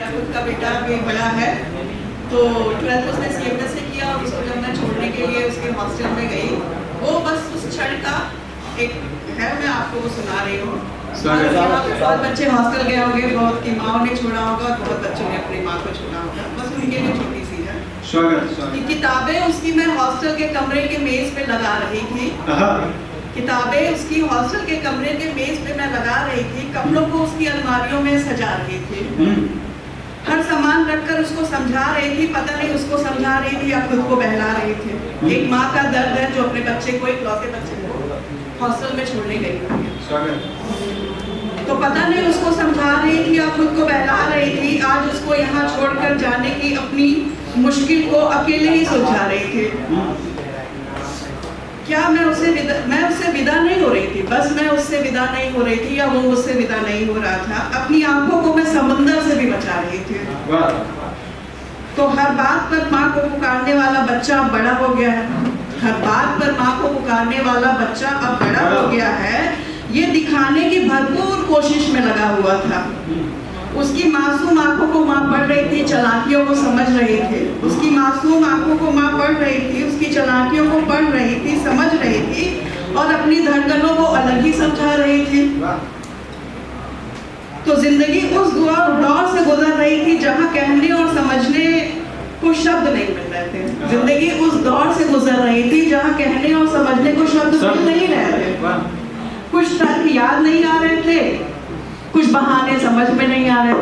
मेरा खुद का बेटा भी बड़ा है, तो 12th उसने CMS से किया और उसको जब मैं छोड़ने के लिए उसके हॉस्टल में गई, वो बस उस क्षण का एक है, मैं आपको वो सुना रही हूँ। यहाँ पे बहुत बच्चे हॉस्टल गए होंगे, बहुत की माँ ने छोड़ा होगा और बहुत बच्चों ने अपनी माँ को छोड़ा होगा, बस उनके लिए छोटी सी है। कि किताबें उसकी मैं हॉस्टल के कमरे के मेज पे लगा रही थी, किताबें उसकी हॉस्टल के कमरे के मेज पे मैं लगा रही थी, कपड़ों को उसकी अलमारियों में सजा रही थी, हर सामान रखकर उसको समझा रही थी, पता नहीं उसको समझा रही थी या खुद को बहला रही थी। एक माँ का दर्द है जो अपने बच्चे को, इकलौते बच्चे को हॉस्टल में छोड़ने गई, तो पता नहीं उसको समझा रही थी या खुद को बहला रही थी। आज उसको यहाँ छोड़कर जाने की अपनी मुश्किल को अकेले ही सुलझा रही थी। क्या मैं उससे विदा नहीं हो रही थी, बस मैं उससे विदा नहीं हो रही थी या वो मुझसे विदा नहीं हो रहा था। अपनी आंखों को मैं समंदर से भी बचा रही थी। तो हर बात पर माँ को पुकारने वाला बच्चा अब बड़ा हो गया है, हर बात पर माँ को पुकारने वाला बच्चा अब बड़ा हो गया है, ये दिखाने की भरपूर कोशिश में लगा हुआ था। उसकी मासूम आंखों को माँ पढ़ रही थी, चालाकियों को समझ रही थी। उसकी मासूम आंखों को माँ पढ़ रही थी, उसकी चालाकियों को पढ़ रही थी, समझ रही थी और अपनी धड़कनों को अलग ही समझा रही थी। तो जिंदगी उस दौर से गुजर रही थी जहाँ कहने और समझने को शब्द नहीं मिल रहे थे। जिंदगी उस दौर से गुजर रही थी जहाँ कहने और समझने को शब्द मिल नहीं रहे थे। कुछ तर्क याद नहीं आ रहे थे, कुछ बहाने समझ में नहीं आ रहे थे।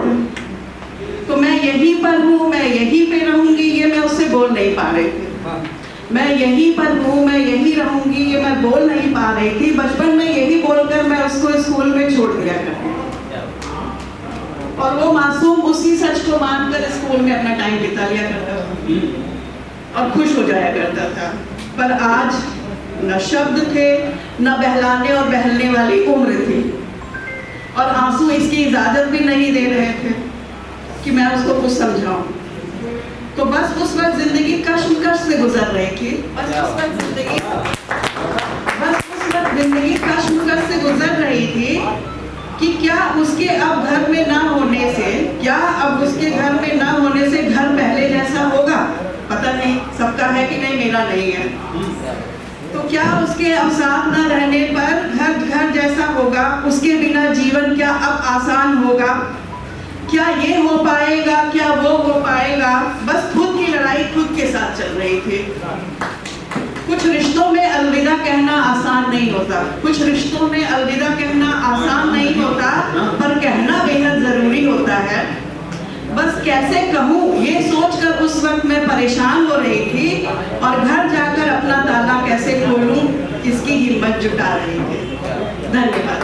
तो मैं यहीं पर हूँ, मैं यहीं पे रहूंगी, ये मैं उससे बोल नहीं पा रही थी। मैं यहीं पर हूँ, मैं यहीं रहूंगी, ये मैं बोल नहीं पा रही थी। बचपन में यही बोलकर मैं उसको स्कूल में छोड़ दिया करती और वो मासूम उसी सच को मानकर स्कूल में अपना टाइम बिता लिया करता था और खुश हो जाया करता था। पर आज न शब्द थे, न बहलाने और बहलने वाली उम्र थी और आंसू इसकी इजाजत भी नहीं दे रहे थे कि मैं उसको कुछ समझाऊं। तो बस उस वक्त जिंदगी कश्मकश से गुजर रही थी, बस उस वक्त जिंदगी कश्मकश से गुजर रही थी कि क्या उसके अब घर में ना होने से, क्या अब उसके घर में ना होने से घर पहले जैसा होगा? पता नहीं, सबका है कि नहीं, मेरा नहीं है। तो क्या उसके अब साथ न रहने पर घर जैसा होगा? उसके बिना जीवन क्या अब आसान होगा? क्या ये हो पाएगा, क्या वो हो पाएगा? बस खुद की लड़ाई खुद के साथ चल रही थी। कुछ रिश्तों में अलविदा कहना आसान नहीं होता, कुछ रिश्तों में अलविदा कहना आसान नहीं होता, पर कहना बेहद जरूरी होता है। बस कैसे कहूँ ये सोचकर उस वक्त मैं परेशान हो रही थी और घर जाकर अपना ताला कैसे खोलूं इसकी हिम्मत जुटा रही थी। धन्यवाद।